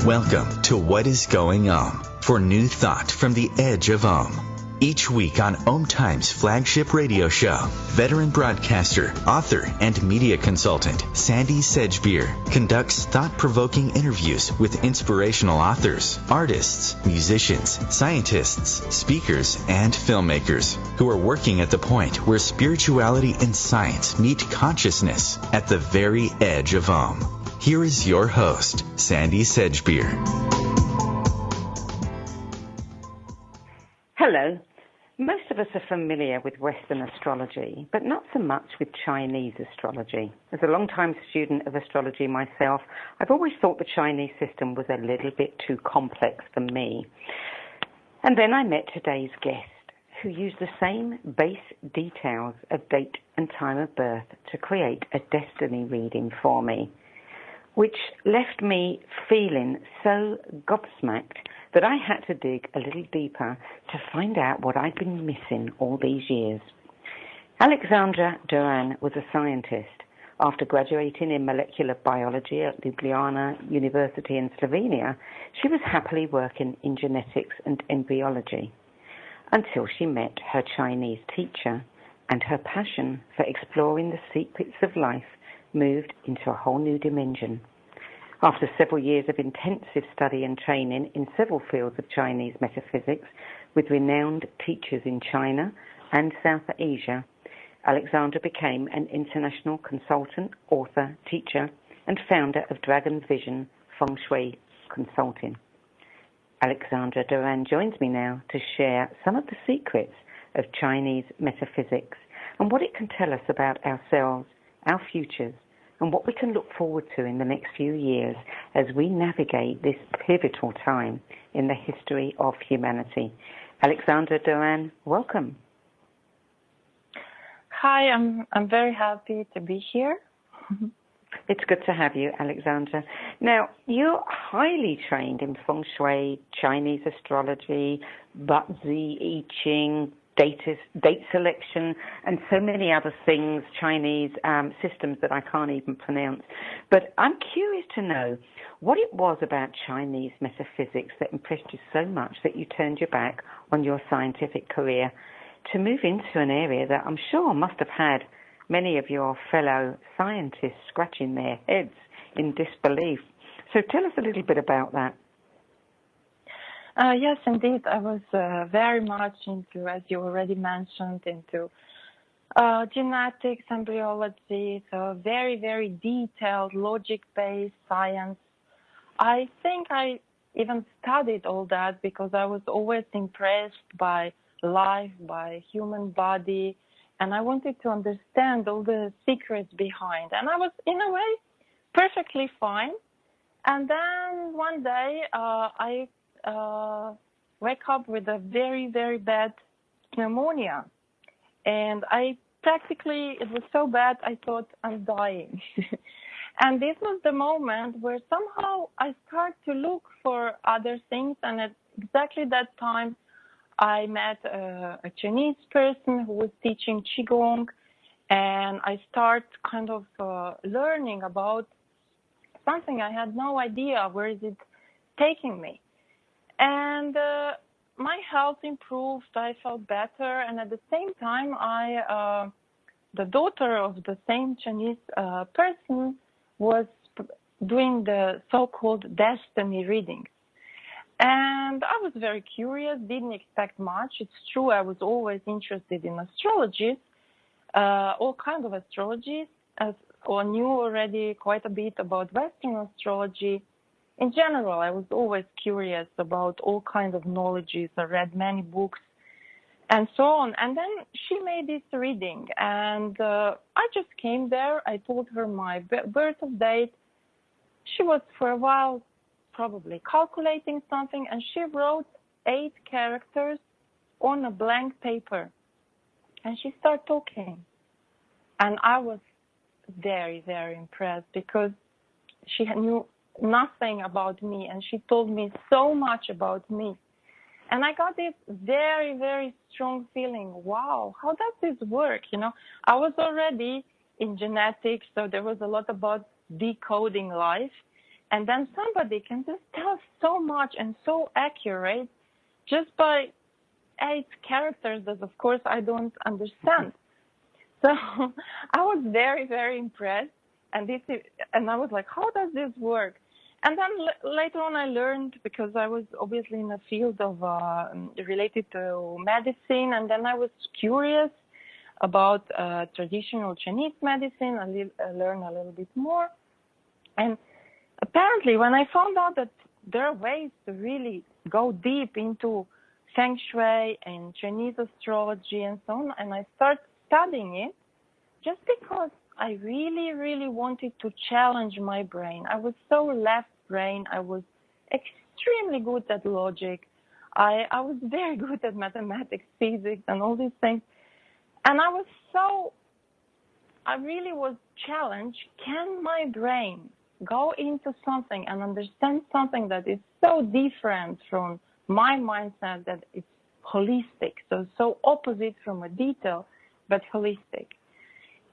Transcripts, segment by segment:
Welcome to What is Going for new thought from the edge of Each week on OMTimes flagship radio show, veteran broadcaster, author, and media consultant Sandie Sedgbeer conducts thought-provoking interviews with inspirational authors, artists, musicians, scientists, speakers, and filmmakers who are working at the point where spirituality and science meet consciousness at the very edge of Here is your host, Sandie Sedgbeer. Hello. Most of us are familiar with Western astrology, but not so much with Chinese astrology. As a long-time student of astrology myself, I've always thought the Chinese system was a little bit too complex for me. And then I met today's guest, who used the same base details of date and time of birth to create a destiny reading for me, which left me feeling so gobsmacked that I had to dig a little deeper to find out what I'd been missing all these years. Aleksandra Dorann was a scientist. After graduating in molecular biology at Ljubljana University in Slovenia, she was happily working in genetics and embryology until she met her Chinese teacher, and her passion for exploring the secrets of life moved into a whole new dimension. After several years of intensive study and training in several fields of Chinese metaphysics with renowned teachers in China and South Asia, Aleksandra became an international consultant, author, teacher, and founder of Dragon Vision Feng Shui Consulting. Aleksandra Dorran joins me now to share some of the secrets of Chinese metaphysics and what it can tell us about ourselves, our futures, and what we can look forward to in the next few years as we navigate this pivotal time in the history of humanity. Aleksandra Dorann, welcome. Hi, I'm very happy to be here. It's good to have you, Aleksandra. Now, you're highly trained in Feng Shui, Chinese astrology, Bazi, I Ching, date selection, and so many other things, Chinese systems that I can't even pronounce. But I'm curious to know what it was about Chinese metaphysics that impressed you so much that you turned your back on your scientific career to move into an area that I'm sure must have had many of your fellow scientists scratching their heads in disbelief. So tell us a little bit about that. Yes, indeed. I was very much into, as you already mentioned, into genetics, embryology, so very, very detailed, logic-based science. I think I even studied all that because I was always impressed by life, by human body, and I wanted to understand all the secrets behind. And I was, in a way, perfectly fine. And then one day I wake up with a very, very bad pneumonia. And it was so bad, I thought I'm dying. And this was the moment where somehow I start to look for other things. And at exactly that time, I met a Chinese person who was teaching Qigong. And I start kind of learning about something I had no idea where is it taking me. And my health improved, I felt better, and at the same time, the daughter of the same Chinese person was doing the so-called destiny readings. And I was very curious, didn't expect much. It's true, I was always interested in astrology, all kinds of astrologies, or knew already quite a bit about Western astrology. In general, I was always curious about all kinds of knowledges. I read many books and so on. And then she made this reading, and I just came there. I told her my birth of date. She was for a while probably calculating something, and she wrote 8 characters on a blank paper. And she started talking. And I was very, very impressed because she knew nothing about me, and she told me so much about me. And I got this very, very strong feeling, wow, how does this work? I was already in genetics, so there was a lot about decoding life. And then somebody can just tell so much and so accurate just by 8 characters that, of course, I don't understand. So I was very, very impressed. And I was like, how does this work? And then later on I learned, because I was obviously in a field of related to medicine, and then I was curious about traditional Chinese medicine. I learned a little bit more. And apparently when I found out that there are ways to really go deep into Feng Shui and Chinese astrology and so on, and I started studying it just because I really, really wanted to challenge my brain. I was so left brain. I was extremely good at logic. I was very good at mathematics, physics, and all these things. And I really was challenged. Can my brain go into something and understand something that is so different from my mindset, that it's holistic, so opposite from a detail, but holistic?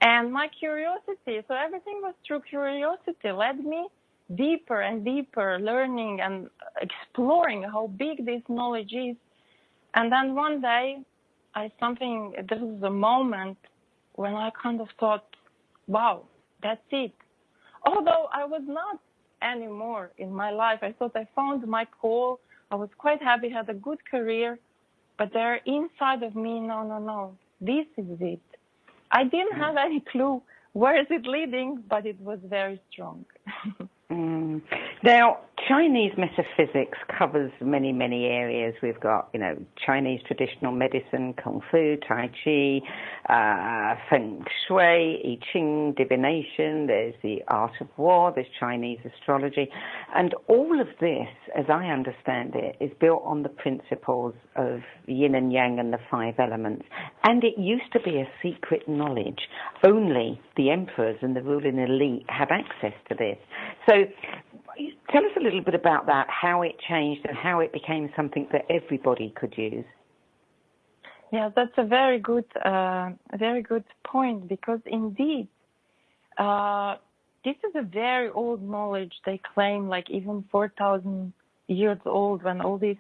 And my curiosity, so everything was through curiosity, led me deeper and deeper, learning and exploring how big this knowledge is. And then one day, there was a moment when I kind of thought, wow, that's it. Although I was not anymore in my life. I thought I found my call. I was quite happy, had a good career. But there inside of me, no, this is it. I didn't have any clue where is it leading, but it was very strong. Now, Chinese metaphysics covers many, many areas. We've got, Chinese traditional medicine, Kung Fu, Tai Chi, Feng Shui, I Ching, divination. There's the art of war. There's Chinese astrology. And all of this, as I understand it, is built on the principles of yin and yang and the 5 elements. And it used to be a secret knowledge. Only the emperors and the ruling elite had access to this. So tell us a little bit about that, how it changed and how it became something that everybody could use. Yeah, that's a very good point, because indeed, this is a very old knowledge. They claim like even 4,000 years old when all this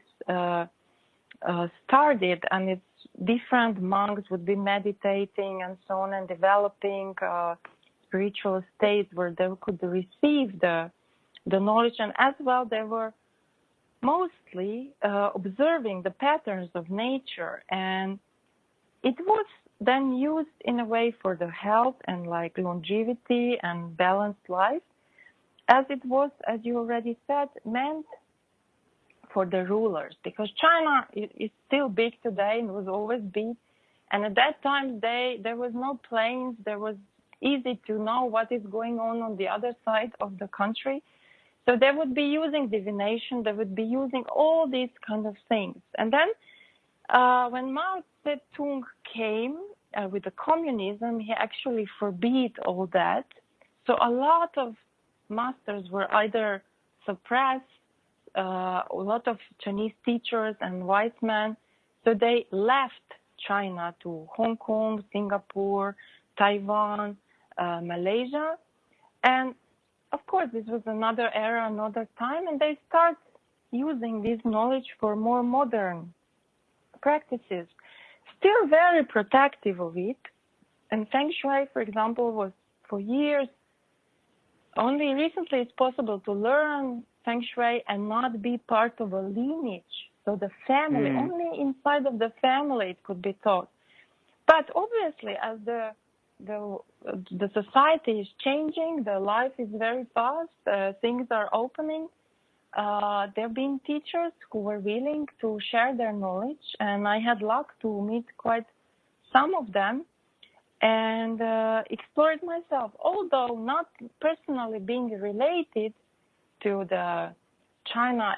started, and it's different monks would be meditating and so on and developing spiritual states where they could receive the knowledge, and as well they were mostly observing the patterns of nature, and it was then used in a way for the health and like longevity and balanced life, as it was, as you already said, meant for the rulers, because China is still big today and was always big, and at that time there was no planes, there was easy to know what is going on the other side of the country. So they would be using divination, they would be using all these kind of things. And then when Mao Zedong came with the communism, he actually forbid all that. So a lot of masters were either suppressed, a lot of Chinese teachers and wise men, so they left China to Hong Kong, Singapore, Taiwan, Malaysia. And of course, this was another era, another time, and they start using this knowledge for more modern practices. Still very protective of it. And Feng Shui, for example, was for years. Only recently it's possible to learn Feng Shui and not be part of a lineage. So the family, only inside of the family it could be taught. But obviously, as the society is changing, the life is very fast, things are opening. There have been teachers who were willing to share their knowledge, and I had luck to meet quite some of them and explore it myself. Although not personally being related to the China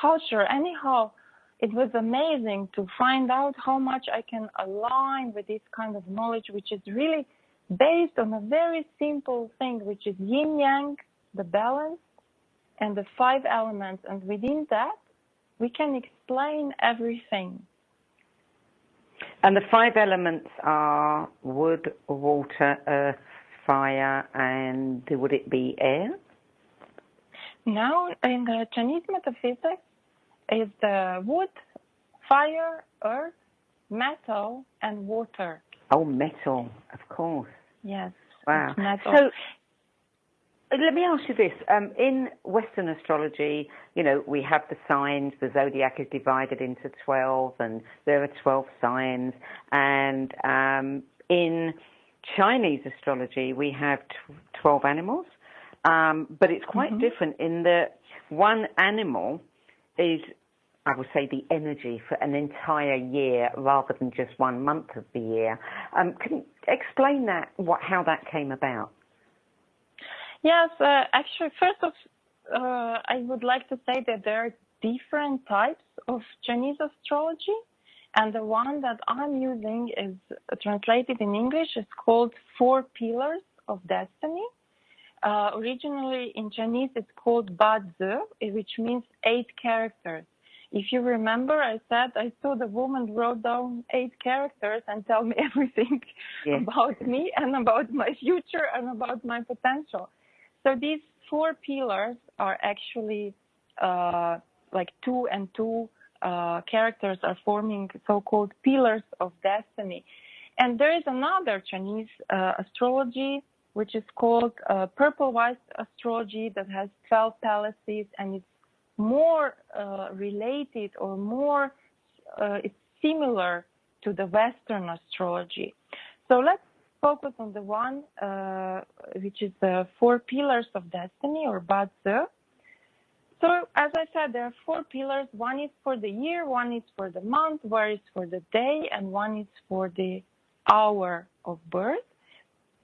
culture, anyhow, it was amazing to find out how much I can align with this kind of knowledge, which is really based on a very simple thing, which is yin-yang, the balance, and the 5 elements. And within that, we can explain everything. And the 5 elements are wood, water, earth, fire, and would it be air? Now, in the Chinese metaphysics, is the wood, fire, earth, metal, and water. Oh, metal, of course. Yes. Wow. Metal. So, let me ask you this. In Western astrology, we have the signs. The zodiac is divided into 12, and there are 12 signs. And in Chinese astrology, we have 12 animals. But it's quite different in that one animal is, I would say, the energy for an entire year rather than just 1 month of the year. Can you explain that, how that came about? Yes, actually, first of I would like to say that there are different types of Chinese astrology, and the one that I'm using is translated in English. It's called 4 Pillars of Destiny. Originally in Chinese, it's called Bazi, which means 8 characters. If you remember, I said I saw the woman wrote down 8 characters and tell me everything about me and about my future and about my potential. So these 4 pillars are actually like 2 and 2 characters are forming so-called pillars of destiny. And there is another Chinese astrology which is called purple white astrology that has 12 palaces, and it's more related or more it's similar to the Western astrology. So let's focus on the one which is the 4 pillars of destiny, or Bazi. So as I said, there are 4 pillars. One is for the year, one is for the month, one is for the day, and one is for the hour of birth.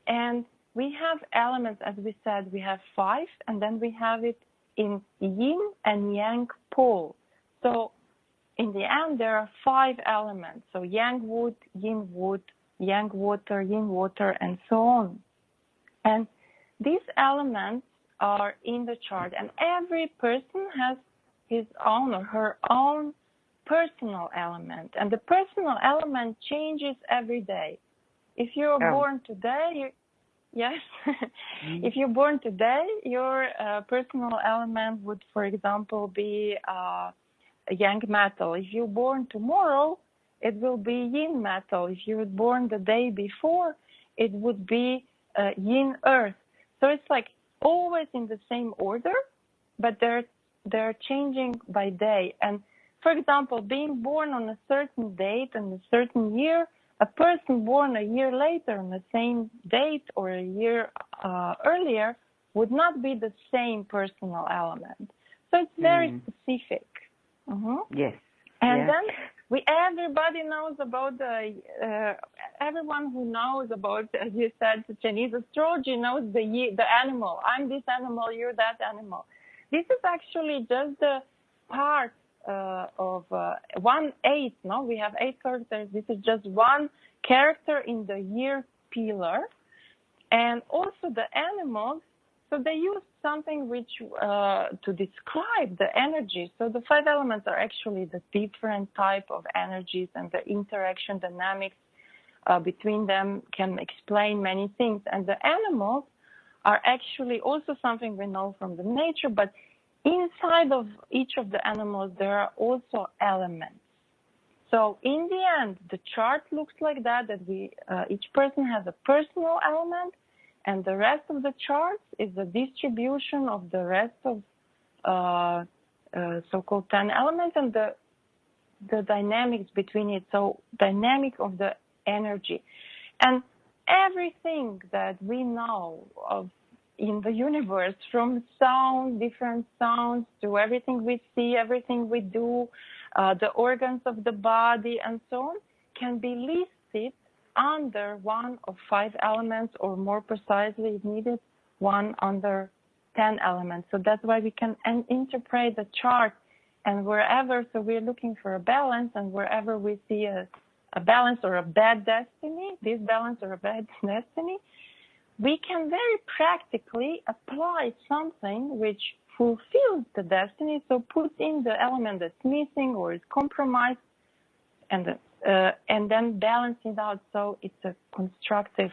And we have elements, as we said, we have 5, and then we have it in yin and yang pole. So in the end, there are 5 elements. So yang wood, yin water, yin water, and so on. And these elements are in the chart, and every person has his own or her own personal element. And the personal element changes every day. If you're born today, if you're born today, your personal element would, for example, be yang metal. If you're born tomorrow, it will be yin metal. If you were born the day before, it would be yin earth. So it's like always in the same order, but they're changing by day. And for example, being born on a certain date and a certain year, a person born a year later on the same date or a year earlier would not be the same personal element. So it's very specific. Yes. And then everybody knows about everyone who knows about, as you said, the Chinese astrology knows the animal. I'm this animal, you're that animal. This is actually just the part of 1/8. No, we have 8 characters. This is just one character in the year pillar, and also the animals. So they use something which to describe the energy. So the 5 elements are actually the different type of energies, and the interaction dynamics between them can explain many things. And the animals are actually also something we know from the nature, but inside of each of the animals there are also elements. So in the end, the chart looks like that we each person has a personal element, and the rest of the charts is the distribution of the rest of so-called 10 elements and the dynamics between it. So dynamic of the energy. And everything that we know of in the universe, from sound, different sounds, to everything we see, everything we do, the organs of the body, and so on, can be listed under one of 5 elements, or more precisely, if needed, one under 10 elements. So that's why we can interpret the chart, and wherever, so we're looking for a balance, and wherever we see a balance or a bad destiny, disbalance or a bad destiny, we can very practically apply something which fulfills the destiny, so put in the element that's missing or is compromised, and then balance it out. So it's a constructive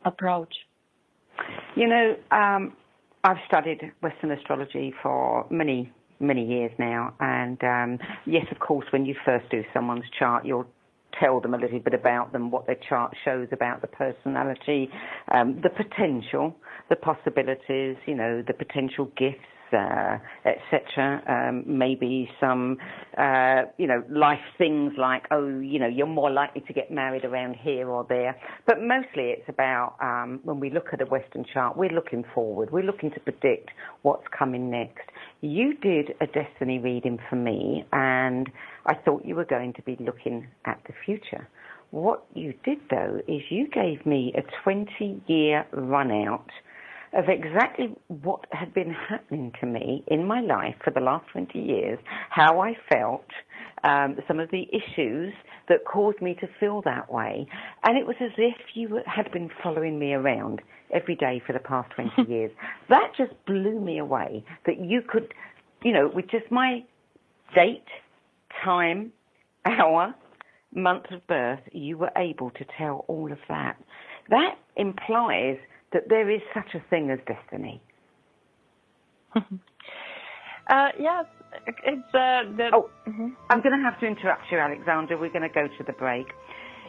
approach. I've studied Western astrology for many years now, and yes, of course, when you first do someone's chart, you'll tell them a little bit about them, what their chart shows about the personality, the potential, the possibilities, the potential gifts, etc. Maybe some, life things like, you're more likely to get married around here or there. But mostly it's about, when we look at a Western chart, we're looking forward. We're looking to predict what's coming next. You did a destiny reading for me, and I thought you were going to be looking at the future. What you did, though, is you gave me a 20-year run-out of exactly what had been happening to me in my life for the last 20 years, how I felt, some of the issues that caused me to feel that way. And it was as if you had been following me around every day for the past 20 years. That just blew me away, that you could, with just my date, time, hour, month of birth, you were able to tell all of that. That implies that there is such a thing as destiny. Yes, it's I'm going to have to interrupt you, Aleksandra. We're going to go to the break.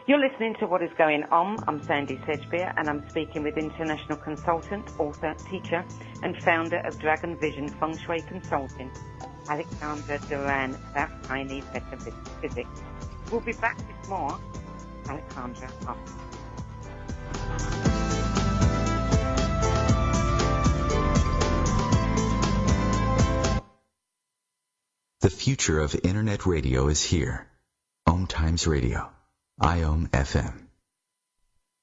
You're listening to What is Going On. I'm Sandie Sedgbeer, and I'm speaking with international consultant, author, teacher, and founder of Dragon Vision Feng Shui Consulting, Aleksandra Dorann, about Chinese Metaphysics. We'll be back with more, Aleksandra, after. The future of Internet radio is here. OMTimes Radio. IOM FM.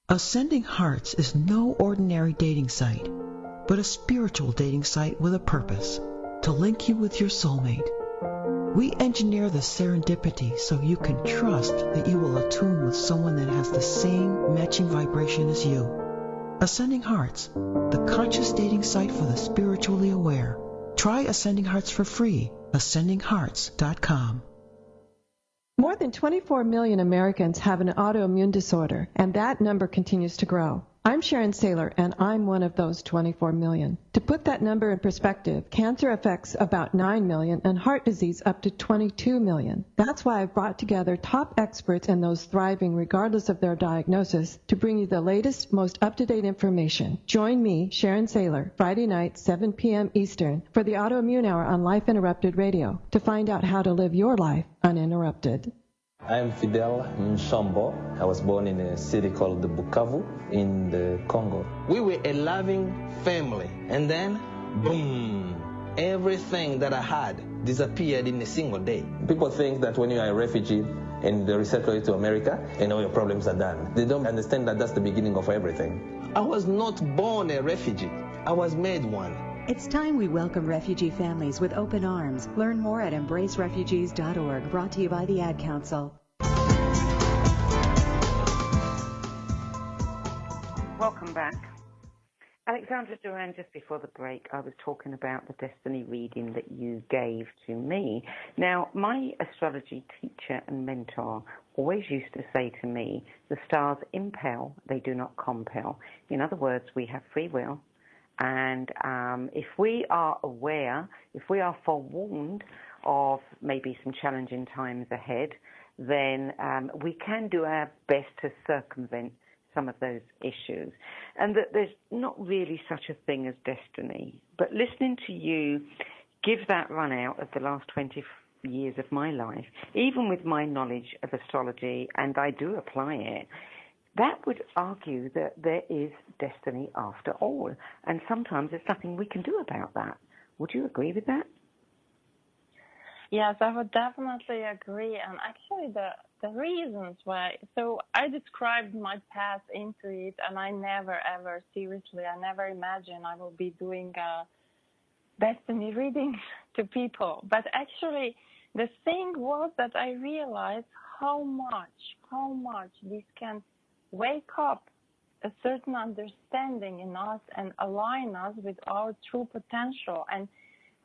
Ascending Hearts is no ordinary dating site, but a spiritual dating site with a purpose, to link you with your soulmate. We engineer the serendipity so you can trust that you will attune with someone that has the same matching vibration as you. Ascending Hearts, the conscious dating site for the spiritually aware. Try Ascending Hearts for free. AscendingHearts.com. More than 24 million Americans have an autoimmune disorder, and that number continues to grow. I'm Sharon Saylor, and I'm one of those 24 million. To put that number in perspective, cancer affects about 9 million and heart disease up to 22 million. That's why I've brought together top experts and those thriving regardless of their diagnosis to bring you the latest, most up-to-date information. Join me, Sharon Saylor, Friday night, 7 p.m. Eastern, for the Autoimmune Hour on Life Interrupted Radio to find out how to live your life uninterrupted. I am Fidel Nsombo. I was born in a city called Bukavu in the Congo. We were a loving family, and then, boom, everything that I had disappeared in a single day. People think that when you are a refugee and they resettle you to America, and all your problems are done. They don't understand that that's the beginning of everything. I was not born a refugee. I was made one. It's time we welcome refugee families with open arms. Learn more at embracerefugees.org, brought to you by the Ad Council. Welcome back. Aleksandra Dorann, just before the break, I was talking about the destiny reading that you gave to me. Now, my astrology teacher and mentor always used to say to me, the stars impel, they do not compel. In other words, we have free will. And if we are aware, if we are forewarned of maybe some challenging times ahead, then we can do our best to circumvent some of those issues. And that there's not really such a thing as destiny. But listening to you give that run out of the last 20 years of my life, even with my knowledge of astrology, and I do apply it, that would argue that there is destiny after all. And sometimes there's nothing we can do about that. Would you agree with that? Yes, I would definitely agree. And actually the reasons why, so I described my path into it, and I never ever, seriously, I never imagined I will be doing destiny readings to people. But actually the thing was that I realized how much this can wake up a certain understanding in us and align us with our true potential. And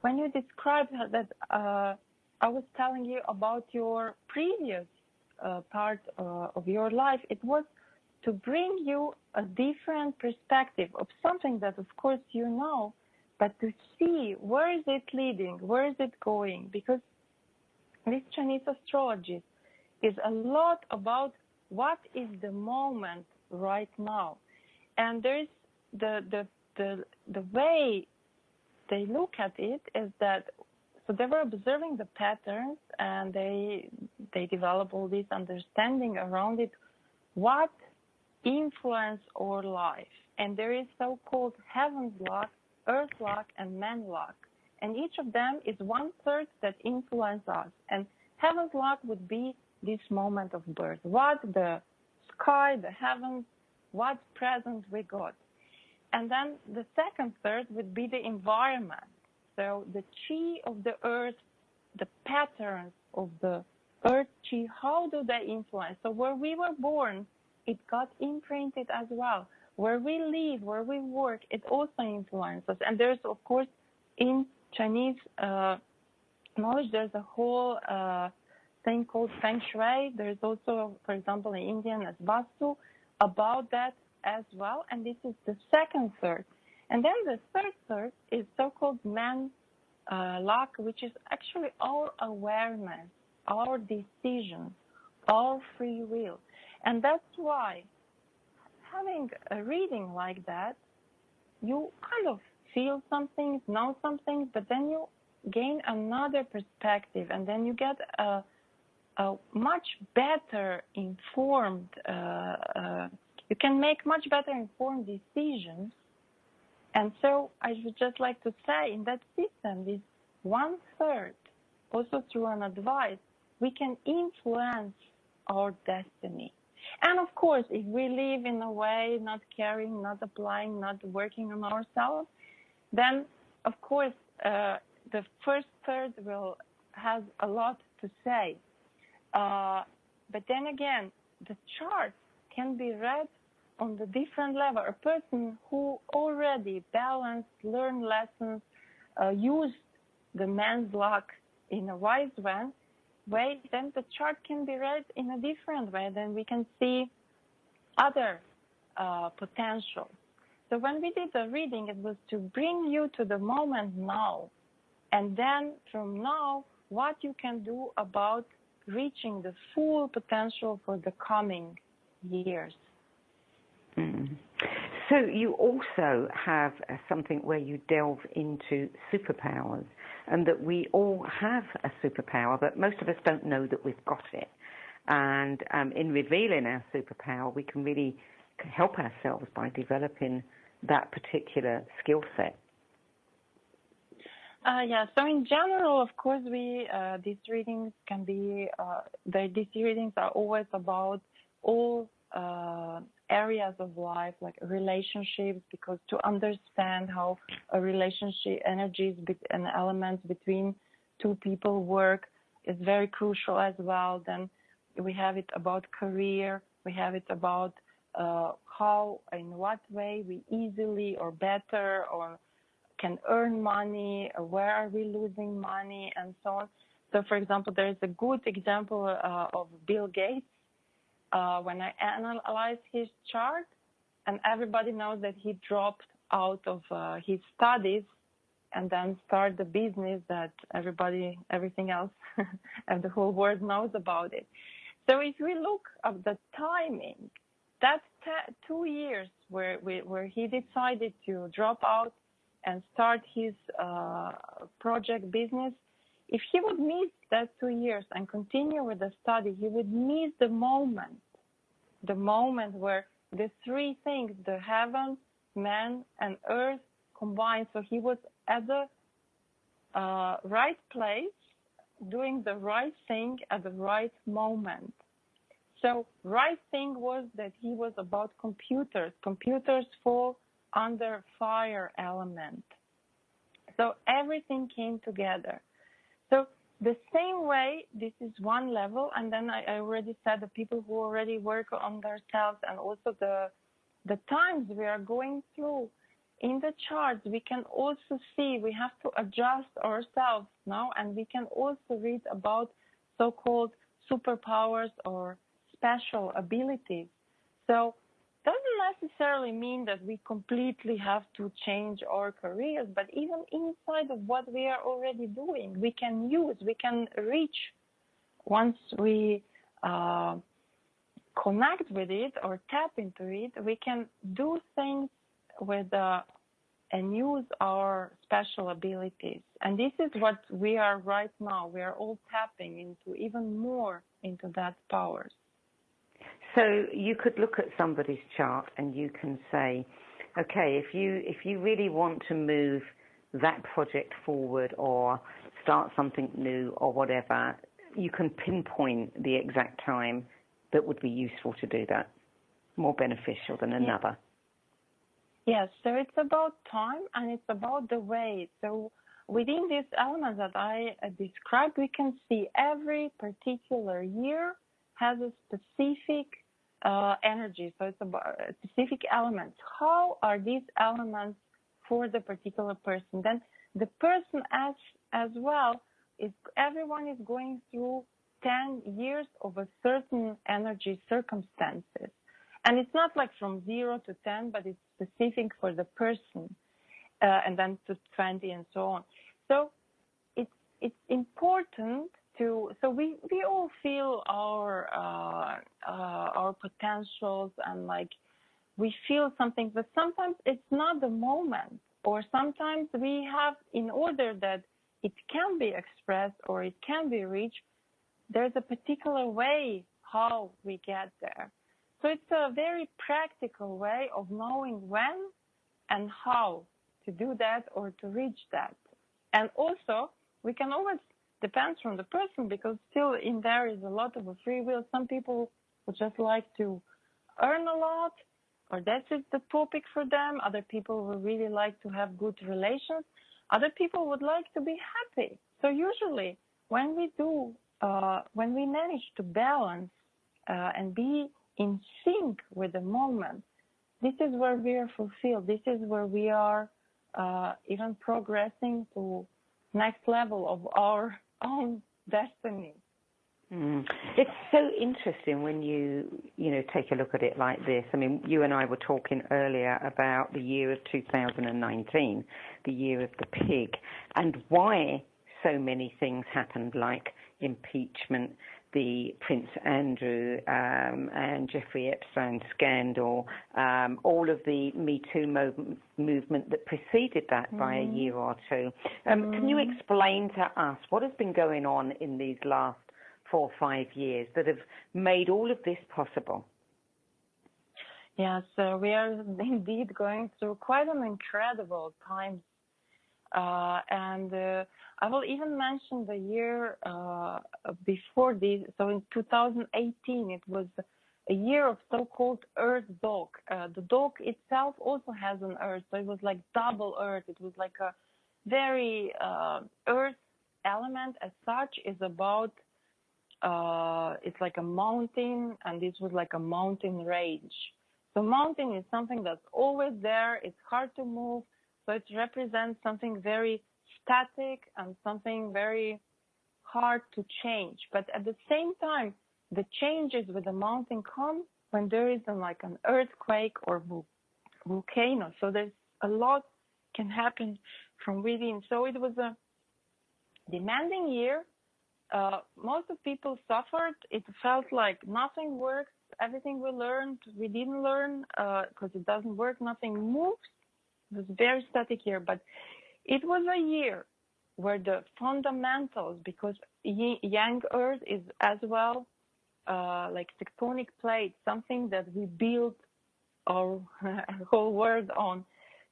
when you described that, I was telling you about your previous part of your life, it was to bring you a different perspective of something that, of course, you know, but to see where is it leading, where is it going, because this Chinese astrology is a lot about what is the moment right now. And there's the way they look at it is that, so they were observing the patterns and they develop all this understanding around it, what influence our life. And there is so-called heaven's luck, earth luck, and man luck. And each of them is 1/3 that influence us. And heaven's luck would be this moment of birth, what the sky, the heavens, what present we got. And then the second third would be the environment. So the chi of the earth, the patterns of the earth chi, how do they influence? So where we were born, it got imprinted as well. Where we live, where we work, it also influences. And there's, of course, in Chinese knowledge, there's a whole thing called Feng Shui. There's also, for example, in Indian as Vastu, about that as well. And this is the second third. And then the third third is so-called man luck, which is actually our awareness, our decisions, our free will. And that's why having a reading like that, you kind of feel something, know something, but then you gain another perspective, and then you get a much better informed, you can make much better informed decisions. And so I would just like to say, in that system, this 1/3, also through an advice, we can influence our destiny. And of course, if we live in a way, not caring, not applying, not working on ourselves, then of course, the first third has a lot to say. But then again, the chart can be read on the different level. A person who already balanced, learned lessons, used the man's luck in a wise way, then the chart can be read in a different way. Then we can see other potential. So when we did the reading, it was to bring you to the moment now. And then from now, what you can do about reaching the full potential for the coming years. Mm. So you also have something where you delve into superpowers, and that we all have a superpower, but most of us don't know that we've got it. And in revealing our superpower, we can really help ourselves by developing that particular skill set. So in general, of course, these readings can be, these readings are always about all areas of life, like relationships, because to understand how a relationship, energies and elements between two people work is very crucial as well. Then we have it about career, we have it about how, in what way we easily or better or can earn money, or where are we losing money, and so on. So, for example, there is a good example of Bill Gates. When I analyzed his chart, and everybody knows that he dropped out of his studies and then started the business that everything else and the whole world knows about it. So if we look at the timing, that's 2 years where he decided to drop out and start his project business. If he would miss that 2 years and continue with the study, he would miss the moment where the three things, the heaven, man, and earth combined. So he was at the right place, doing the right thing at the right moment. So right thing was that he was about computers. Computers fall under fire element. So everything came together. So the same way, this is one level, and then I already said the people who already work on themselves, and also the times we are going through. In the charts, we can also see we have to adjust ourselves now, and we can also read about so-called superpowers or special abilities. So doesn't necessarily mean that we completely have to change our careers, but even inside of what we are already doing, we can reach once we connect with it or tap into it, we can do things with and use our special abilities. And this is what we are right now. We are all tapping into even more into that powers. So you could look at somebody's chart and you can say, okay, if you really want to move that project forward or start something new or whatever, you can pinpoint the exact time that would be useful to do that, more beneficial than another. Yes, so it's about time and it's about the way. So within these elements that I described, we can see every particular year has a specific energy. So it's about specific elements. How are these elements for the particular person? Then the person as well, everyone is going through 10 years of a certain energy circumstances. And it's not like from 0 to 10, but it's specific for the person, and then to 20 and so on. So it's important to, so we all feel our potentials and like we feel something, but sometimes it's not the moment, or sometimes we have, in order that it can be expressed or it can be reached, there's a particular way how we get there. So it's a very practical way of knowing when and how to do that or to reach that. And also, we can always, depends from the person, because still in there is a lot of a free will. Some people would just like to earn a lot, or that's just the topic for them. Other people would really like to have good relations. Other people would like to be happy. So usually when we do, when we manage to balance and be in sync with the moment, this is where we are fulfilled. This is where we are even progressing to next level of our own destiny. It's so interesting when you take a look at it like this. I mean, you and I were talking earlier about the year of 2019, the year of the pig, and why so many things happened, like impeachment, the Prince Andrew and Jeffrey Epstein scandal, all of the Me Too movement that preceded that by a year or two. Can you explain to us what has been going on in these last 4 or 5 years that have made all of this possible? Yes, we are indeed going through quite an incredible time. And I will even mention the year before this. So in 2018, it was a year of so-called Earth Dog. The dog itself also has an Earth, so it was like double Earth. It was like a very Earth element as such is about, it's like a mountain, and this was like a mountain range. So mountain is something that's always there. It's hard to move. So it represents something very static and something very hard to change. But at the same time, the changes with the mountain come when there is like an earthquake or volcano. So there's a lot can happen from within. So it was a demanding year. Most of people suffered. It felt like nothing works. Everything we learned, we didn't learn because it doesn't work. Nothing moves. It was a very static year, but it was a year where the fundamentals, because young Earth is as well like tectonic plates, something that we build our whole world on.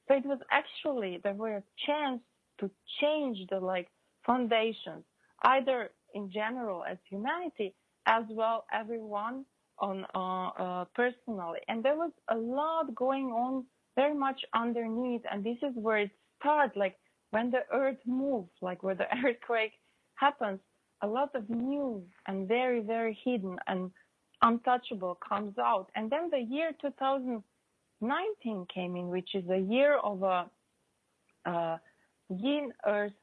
So it was actually, there were a chance to change the like foundations, either in general as humanity, as well everyone on personally. And there was a lot going on very much underneath, and this is where it starts, like when the earth moves, like where the earthquake happens, a lot of new and very, very hidden and untouchable comes out. And then the year 2019 came in, which is a year of a yin earth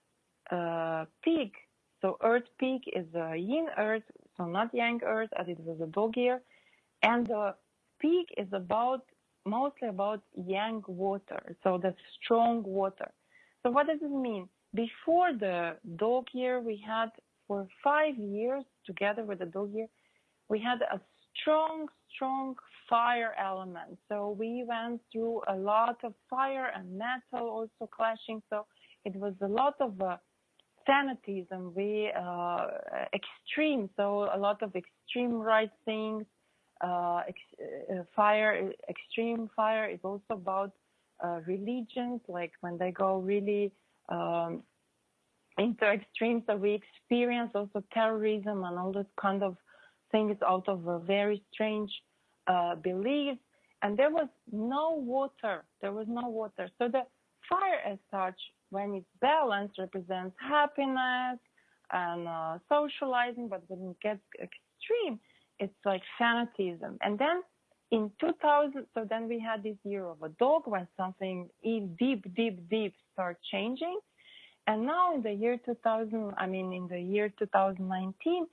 peak. So earth peak is a yin earth, so not yang earth, as it was a dog year. And the peak is about mostly about yang water, so the strong water. So what does it mean? Before the dog year, we had for 5 years, together with the dog year, we had a strong fire element. So we went through a lot of fire and metal also clashing. So it was a lot of fanatism, extreme. So a lot of extreme right things. Extreme fire is also about religions, like when they go really into extremes. So we experience also terrorism and all this kind of things out of a very strange beliefs. And there was no water. So the fire as such, when it's balanced, represents happiness and socializing, but when it gets extreme, it's like fanatism. And then in 2000, so then we had this year of a dog when something deep started changing. And now in the year 2019,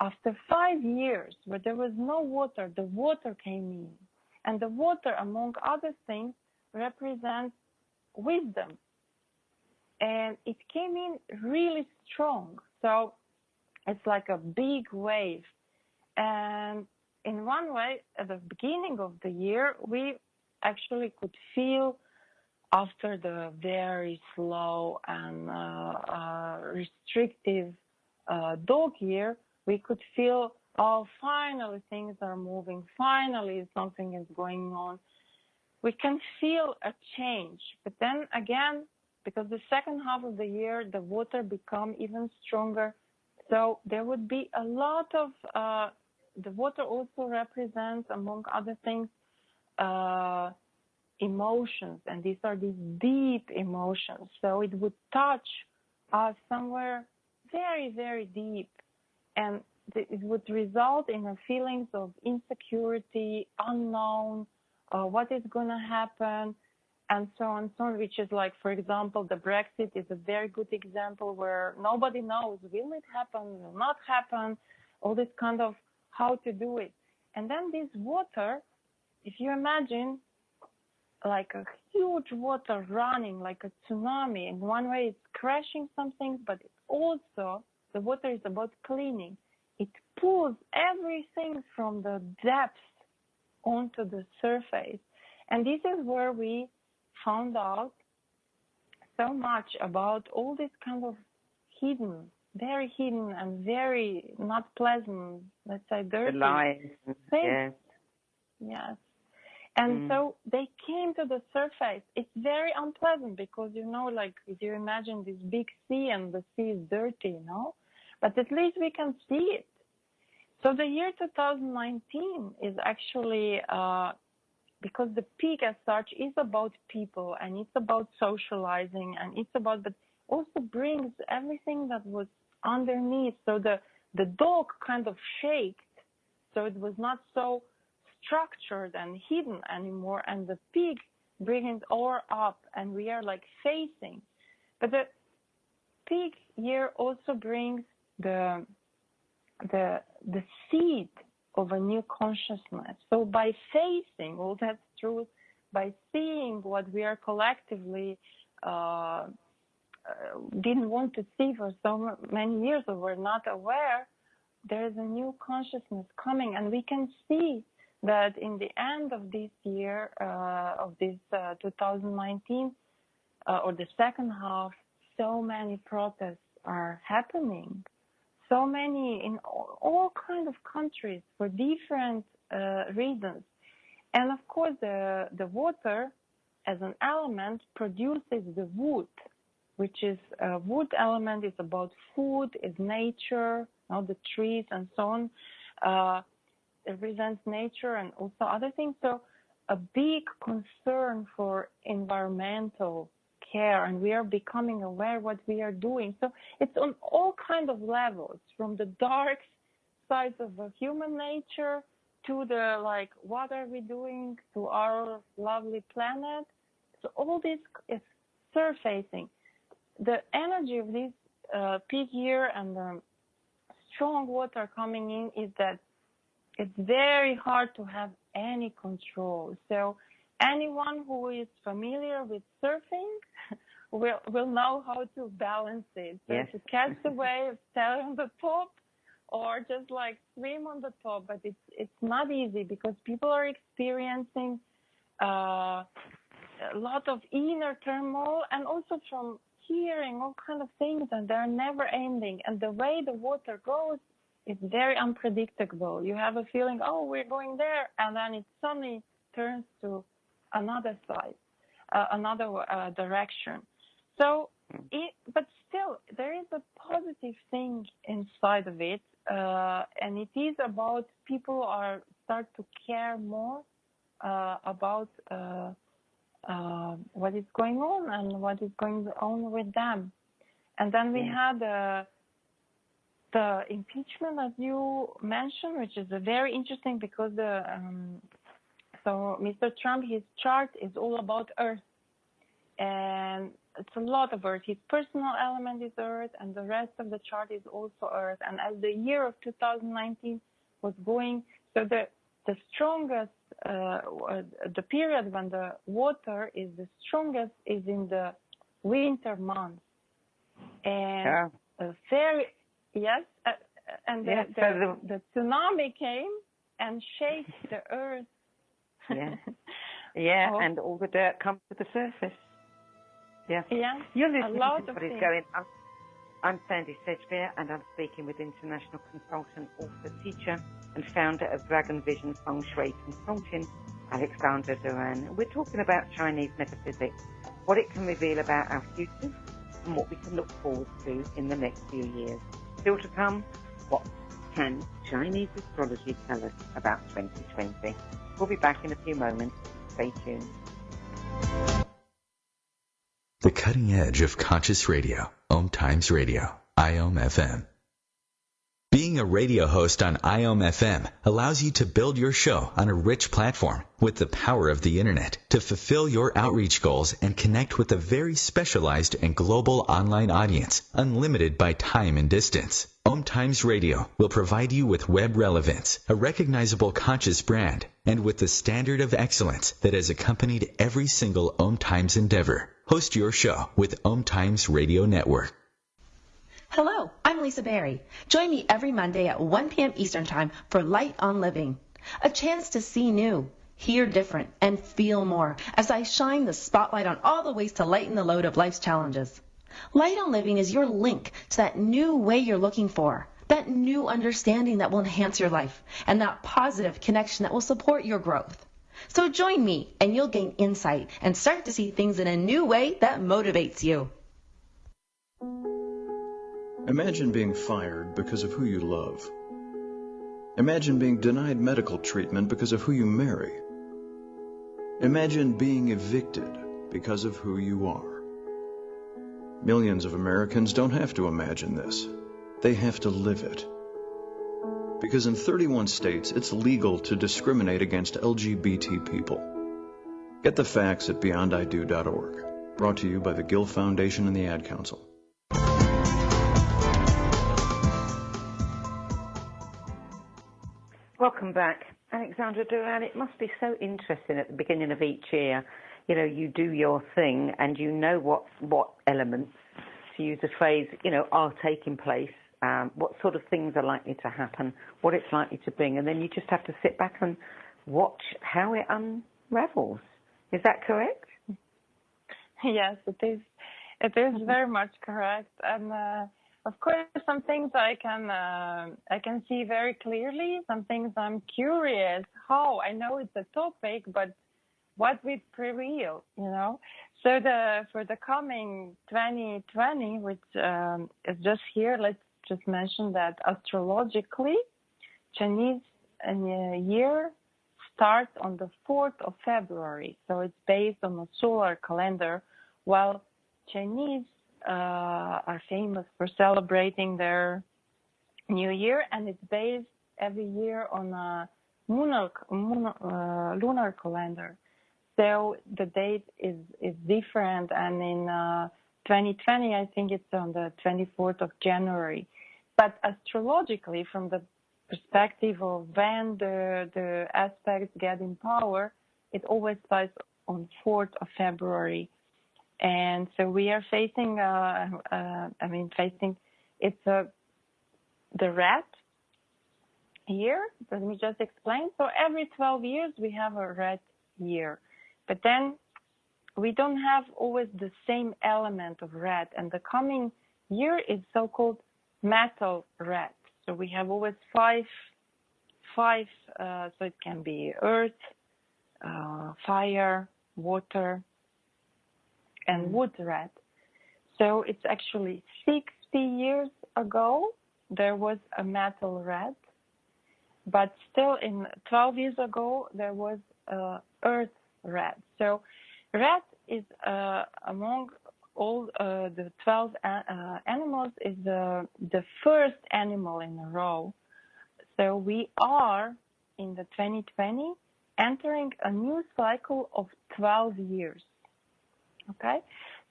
after 5 years where there was no water, the water came in. And the water, among other things, represents wisdom. And it came in really strong. So it's like a big wave. And in one way, at the beginning of the year, we actually could feel, after the very slow and restrictive dog year, we could feel, oh, finally things are moving, finally something is going on. We can feel a change. But then again, because the second half of the year, the water become even stronger. So there would be a lot of, the water also represents, among other things, emotions. And these are these deep emotions. So it would touch us somewhere very, very deep. And it would result in a feelings of insecurity, unknown, what is going to happen, and so on, which is like, for example, the Brexit is a very good example where nobody knows, will it happen, will not happen, all this kind of how to do it. And then this water, if you imagine like a huge water running like a tsunami, in one way it's crashing some things, but it also, the water is about cleaning. It pulls everything from the depths onto the surface. And this is where we found out so much about all this kind of hidden, very hidden and very not pleasant, let's say dirty things. Yes. And so they came to the surface. It's very unpleasant because, you know, like if you imagine this big sea and the sea is dirty, you know, but at least we can see it. So the year 2019 is actually, because the peak as such is about people and it's about socializing and it's about, but also brings everything that was underneath. So the dog kind of shaked, so it was not so structured and hidden anymore, and the pig bringing it all up, and we are like facing. But the pig year also brings the seed of a new consciousness. So by facing all that truth, by seeing what we are collectively didn't want to see for so many years, or were not aware, there is a new consciousness coming, and we can see that in the end of this year, of this 2019, or the second half, so many protests are happening. So many in all kinds of countries for different reasons. And of course, the water as an element produces the wood, which is a wood element is about food, is nature, you know, the trees and so on. It represents nature and also other things. So a big concern for environmental care, and we are becoming aware what we are doing. So it's on all kinds of levels, from the dark sides of the human nature to the, like, what are we doing to our lovely planet. So all this is surfacing. The energy of this peak year and the strong water coming in is that it's very hard to have any control. So anyone who is familiar with surfing will know how to balance it. So yes. to catch the wave, stay on the top, or just like swim on the top. But it's not easy because people are experiencing a lot of inner turmoil, and also from hearing all kind of things, and they're never ending. And the way the water goes is very unpredictable. You have a feeling, oh, we're going there, and then it suddenly turns to another side, another direction. So, but still, there is a positive thing inside of it, and it is about people start to care more about what is going on and what is going on with them. And then we had the impeachment, as you mentioned, which is very interesting because so Mr. Trump, his chart is all about Earth, and it's a lot of Earth. His personal element is Earth, and the rest of the chart is also Earth. And as the year of 2019 was going, so the strongest, the period when the water is the strongest is in the winter months. And and the tsunami came and shook the Earth. And all the dirt comes to the surface. You're listening to What Is Going On. I'm Sandie Sedgbeer, and I'm speaking with international consultant, author, teacher, and founder of Dragon Vision Feng Shui Consulting, Aleksandra Dorann. We're talking about Chinese metaphysics, what it can reveal about our future, and what we can look forward to in the next few years. Still to come, what can Chinese astrology tell us about 2020? We'll be back in a few moments. Stay tuned. The cutting edge of conscious radio, OMTimes Radio, IOM FM. Being a radio host on IOM FM allows you to build your show on a rich platform with the power of the internet to fulfill your outreach goals and connect with a very specialized and global online audience, unlimited by time and distance. OMTimes Radio will provide you with web relevance, a recognizable conscious brand, and with the standard of excellence that has accompanied every single OMTimes endeavor. Host your show with OMTimes Radio Network. Hello, I'm Lisa Berry. Join me every Monday at 1 p.m. Eastern Time for Light on Living, a chance to see new, hear different, and feel more as I shine the spotlight on all the ways to lighten the load of life's challenges. Light on Living is your link to that new way you're looking for, that new understanding that will enhance your life, and that positive connection that will support your growth. So join me, and you'll gain insight and start to see things in a new way that motivates you. Imagine being fired because of who you love. Imagine being denied medical treatment because of who you marry. Imagine being evicted because of who you are. Millions of Americans don't have to imagine this. They have to live it. Because in 31 states, it's legal to discriminate against LGBT people. Get the facts at beyondido.org. Brought to you by the Gill Foundation and the Ad Council. Welcome back. Aleksandra Dorann, it must be so interesting at the beginning of each year. You know, you do your thing and you know what elements, to use a phrase, are taking place, what sort of things are likely to happen, what it's likely to bring, and then you just have to sit back and watch how it unravels. Is that correct? Yes, it is. It is very much correct. And of course, some things I can see very clearly. Some things I'm curious how. I know it's a topic, but what will prevail, So for the coming 2020, which is just here, let's just mention that astrologically, Chinese year starts on the 4th of February. So it's based on a solar calendar, while Chinese are famous for celebrating their New Year, and it's based every year on a lunar calendar. So the date is different, and in 2020, I think it's on the 24th of January. But astrologically, from the perspective of when the aspects get in power, it always starts on 4th of February. And so we are facing, it's the rat year. Let me just explain. So every 12 years we have a rat year, but then we don't have always the same element of rat. And the coming year is so-called metal rat. So we have always five. So it can be earth, fire, water, and wood rat. So it's actually 60 years ago there was a metal rat, but still in 12 years ago there was earth rat. So rat is among all the 12 animals is the first animal in a row. So we are in the 2020 entering a new cycle of 12 years. Okay,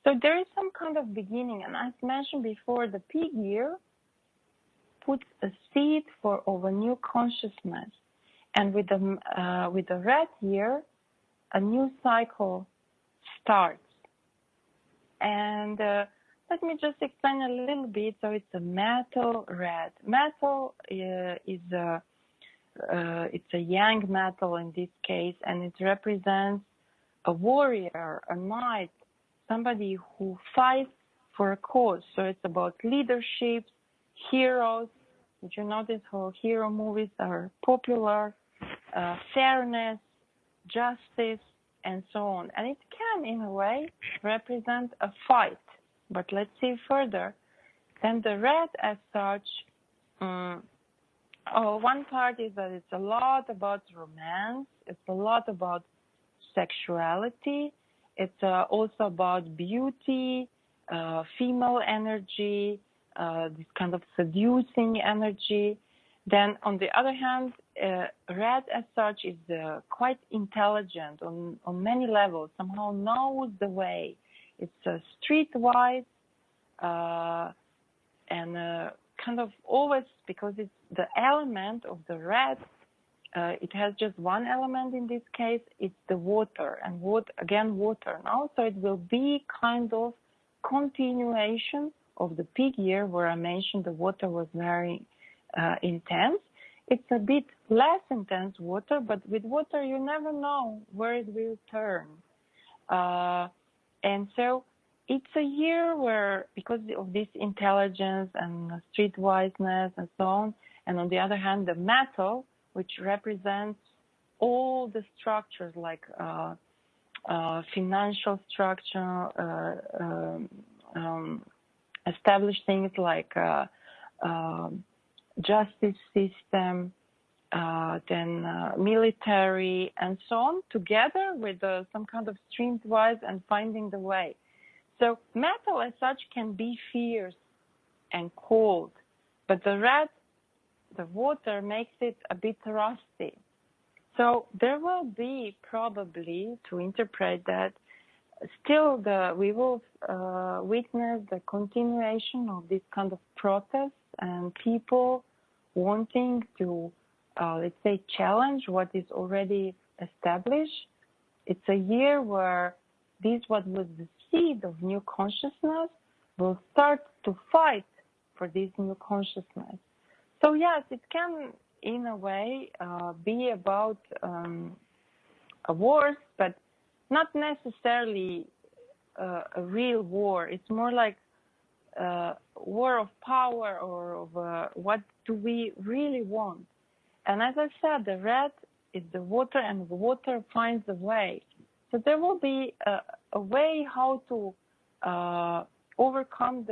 so there is some kind of beginning, and as mentioned before, the pig year puts a seed of a new consciousness, and with the rat year, a new cycle starts. And let me just explain a little bit. So it's a metal rat. Metal it's a yang metal in this case, and it represents a warrior, a knight, somebody who fights for a cause. So it's about leadership, heroes. Did you notice how hero movies are popular? Fairness, justice, and so on. And it can, in a way, represent a fight. But let's see further. Then the rat as such, one part is that it's a lot about romance. It's a lot about sexuality. It's also about beauty, female energy, this kind of seducing energy. Then, on the other hand, rat as such is quite intelligent on many levels, somehow knows the way. It's streetwise and kind of always, because it's the element of the rat, it has just one element in this case, it's the water, and water now. So it will be kind of continuation of the pig year where I mentioned the water was very intense. It's a bit less intense water, but with water you never know where it will turn. And so it's a year where, because of this intelligence and streetwiseness and so on, and on the other hand, the metal, which represents all the structures like financial structure, established things like justice system, then military, and so on, together with some kind of streetwise and finding the way. So metal as such can be fierce and cold, but the water makes it a bit rusty. So there will be probably, to interpret that, still we will witness the continuation of this kind of protests and people wanting to, let's say, challenge what is already established. It's a year where what was the seed of new consciousness will start to fight for this new consciousness. So yes, it can, in a way, be about a war, but not necessarily a real war. It's more like a war of power, or of what do we really want. And as I said, the red is the water, and the water finds a way. So there will be a way how to overcome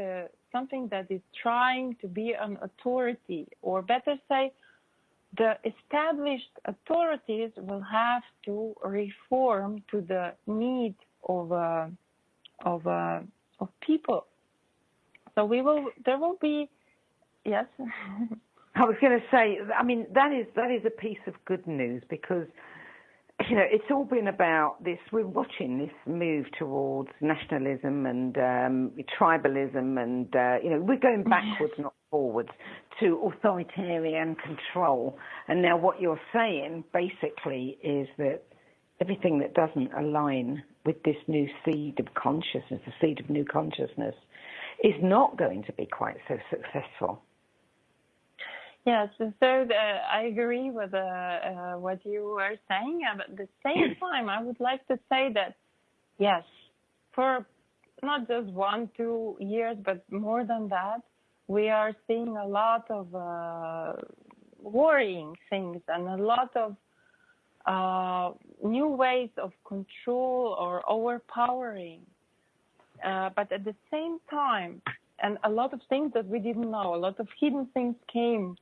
something that is trying to be an authority, or better say, the established authorities will have to reform to the need of people. So there will be, yes. I was going to say, I mean, that is a piece of good news, because, you know, it's all been about this. We're watching this move towards nationalism and tribalism, and you know, we're going backwards, not forwards, to authoritarian control. And now what you're saying basically is that everything that doesn't align with this new seed of consciousness, the seed of new consciousness, is not going to be quite so successful. Yes, so I agree with what you are saying. But at the same time, I would like to say that, yes, for not just 1-2 years, but more than that, we are seeing a lot of worrying things and a lot of new ways of control or overpowering. But at the same time, and a lot of things that we didn't know, a lot of hidden things came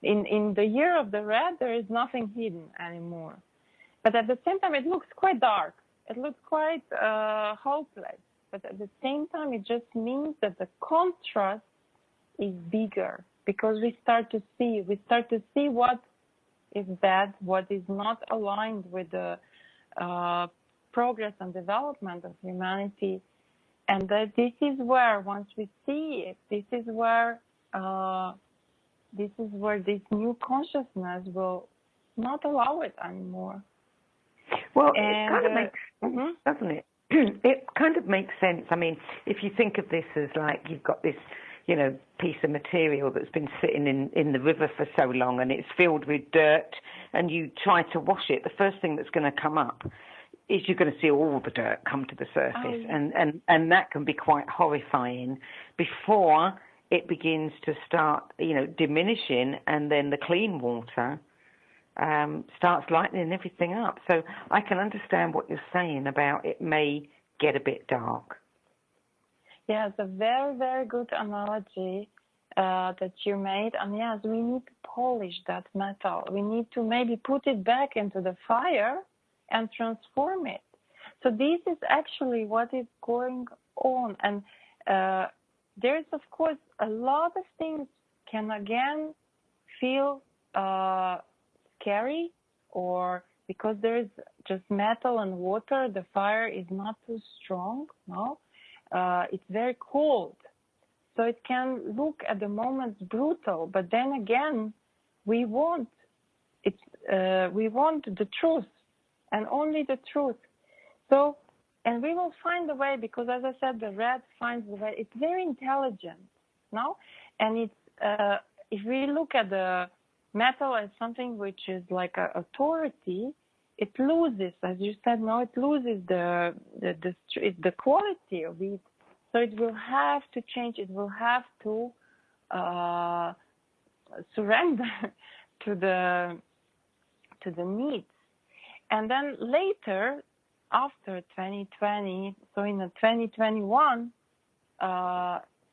in the year of the rat, there is nothing hidden anymore. But at the same time, it looks quite dark. It looks quite hopeless. But at the same time, it just means that the contrast is bigger, because we start to see what is bad, what is not aligned with the progress and development of humanity. And that this is where, once we see it, this is where this new consciousness will not allow it anymore. Well, it kind of makes sense, doesn't it? It kind of makes sense. I mean, if you think of this as like you've got this, piece of material that's been sitting in the river for so long and it's filled with dirt, and you try to wash it, the first thing that's going to come up is you're going to see all the dirt come to the surface, and that can be quite horrifying before it begins to start, diminishing, and then the clean water starts lightening everything up. So I can understand what you're saying about it may get a bit dark. Yeah, it's a very, very good analogy that you made. And yes, we need to polish that metal. We need to maybe put it back into the fire and transform it. So this is actually what is going on. And there is, of course, a lot of things can again feel scary, or because there is just metal and water, the fire is not too strong, no? It's very cold. So it can look at the moment brutal, but then again, we want the truth, and only the truth. So, and we will find a way, because as I said, the rat finds the way. It's very intelligent, no? And it's if we look at the metal as something which is like a authority, it loses, as you said, no, it loses the quality of it. So it will have to change. It will have to surrender to the needs. And then later, after 2020, so in 2021,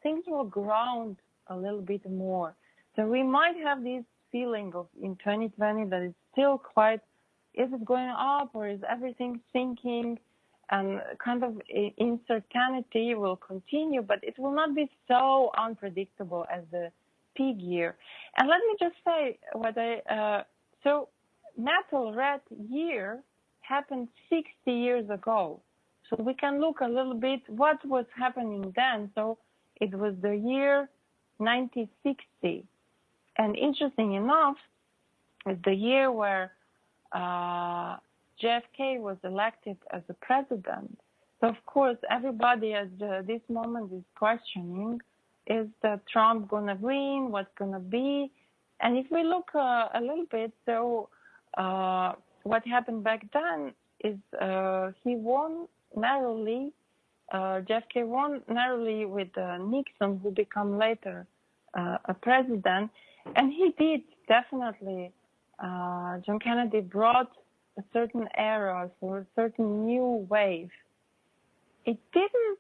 things will ground a little bit more. So we might have this feeling of in 2020 that it's still quite, is it going up or is everything sinking? And kind of uncertainty will continue, but it will not be so unpredictable as the pig year. And let me just say so metal rat year happened 60 years ago. So we can look a little bit what was happening then. So it was the year 1960. And interesting enough, it's the year where JFK was elected as the president. So, of course, everybody at this moment is questioning, is Trump going to win? What's going to be? And if we look a little bit, so what happened back then is he won narrowly, JFK won narrowly with Nixon, who became later a president. And he did, definitely. John Kennedy brought a certain era, so a certain new wave. It didn't,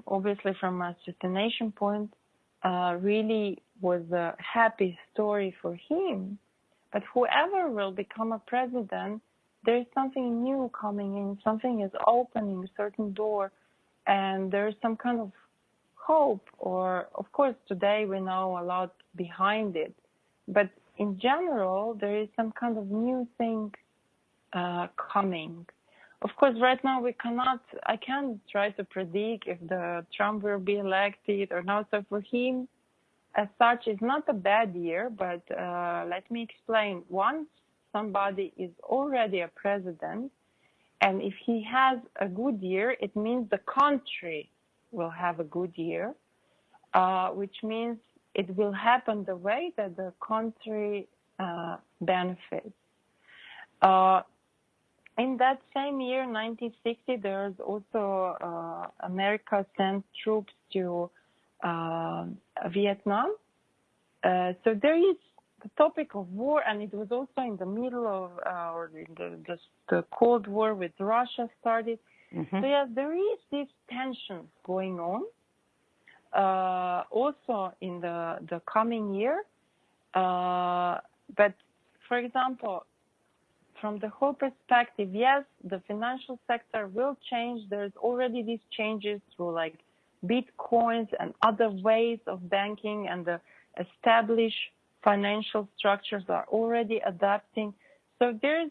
obviously from a destination point, really was a happy story for him. But whoever will become a president, there is something new coming in, something is opening a certain door, and there is some kind of hope, or of course today we know a lot behind it. But in general, there is some kind of new thing coming. Of course, right now I can't try to predict if the Trump will be elected or not. So for him, as such, it's not a bad year, but let me explain. Once somebody is already a president, and if he has a good year, it means the country will have a good year, which means it will happen the way that the country benefits. In that same year, 1960, there's also America sent troops to Vietnam. So there is the topic of war, and it was also in the middle of the Cold War with Russia started. Mm-hmm. So yes, there is this tension going on also in the coming year. But for example, from the whole perspective, yes, the financial sector will change. There's already these changes through like bitcoins and other ways of banking, and the established financial structures are already adapting. So there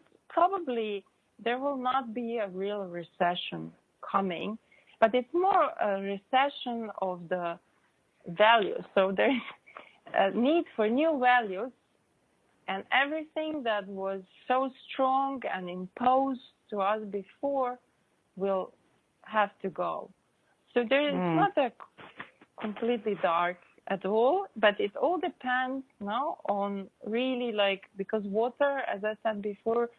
will not be a real recession coming, but it's more a recession of the values. So there's a need for new values, and everything that was so strong and imposed to us before will have to go. So there is not a completely dark at all, but it all depends now on really like, because water, as I said before,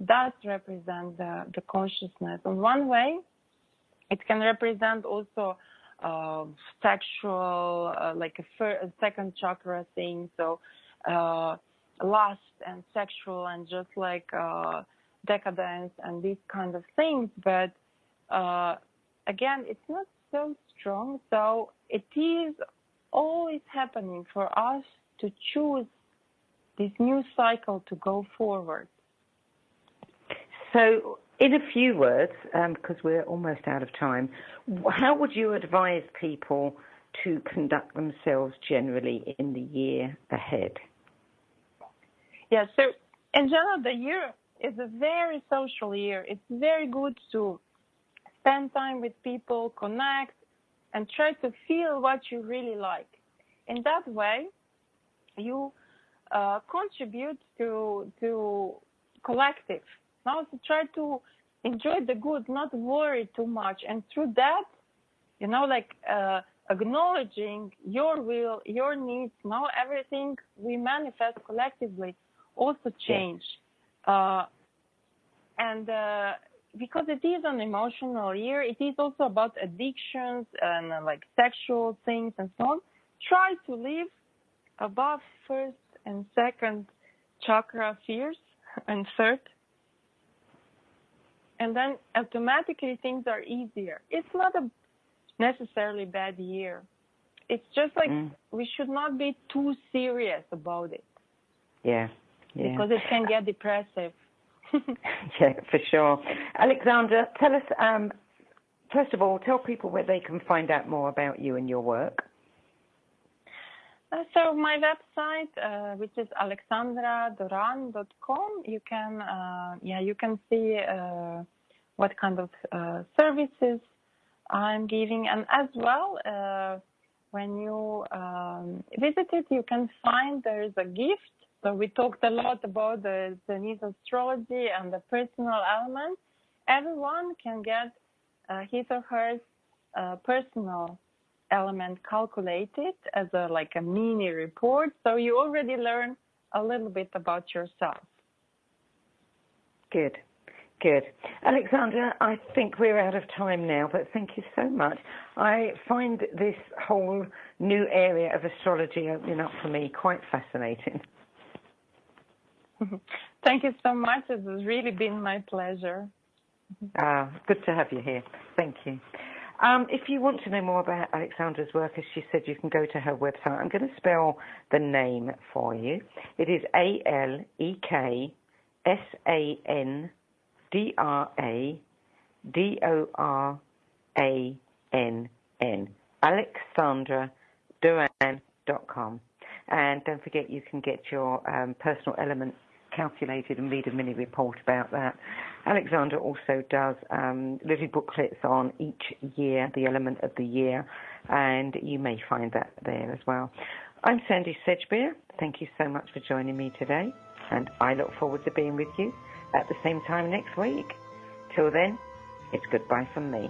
does represent the consciousness. In one way, it can represent also sexual, like a second chakra thing. So lust and sexual and just like decadence and these kind of things. But again, it's not so strong. So it is always happening for us to choose this new cycle to go forward. So in a few words, because we're almost out of time, how would you advise people to conduct themselves generally in the year ahead? Yeah, so in general, the year is a very social year. It's very good to spend time with people, connect, and try to feel what you really like. In that way, you contribute to collective. Now, to try to enjoy the good, not worry too much. And through that, acknowledging your will, your needs, now everything we manifest collectively also change. Because it is an emotional year, it is also about addictions and like sexual things and so on. Try to live above first and second chakra fears and third. And then automatically things are easier. It's not a necessarily bad year. It's just like we should not be too serious about it. Yeah. Because it can get depressive. Yeah, for sure. Aleksandra, tell us, first of all, tell people where they can find out more about you and your work. So my website, which is aleksandradorann.com, you can see what kind of services I'm giving, and as well, when you visit it, you can find there is a gift. So we talked a lot about the Chinese astrology and the personal element. Everyone can get his or her personal element calculated as a mini report. So you already learn a little bit about yourself. Good. Aleksandra, I think we're out of time now, but thank you so much. I find this whole new area of astrology opening up for me quite fascinating. Thank you so much. It has really been my pleasure. Good to have you here. Thank you. If you want to know more about Aleksandra's work, as she said, you can go to her website. I'm going to spell the name for you. It is ALEKSANDRADORANN, AleksandraDorann.com. And don't forget, you can get your personal element calculated and read a mini report about that. Aleksandra also does little booklets on each year, the element of the year, and you may find that there as well. I'm Sandie Sedgbeer. Thank you so much for joining me today. and I look forward to being with you at the same time next week. Till then, it's goodbye from me.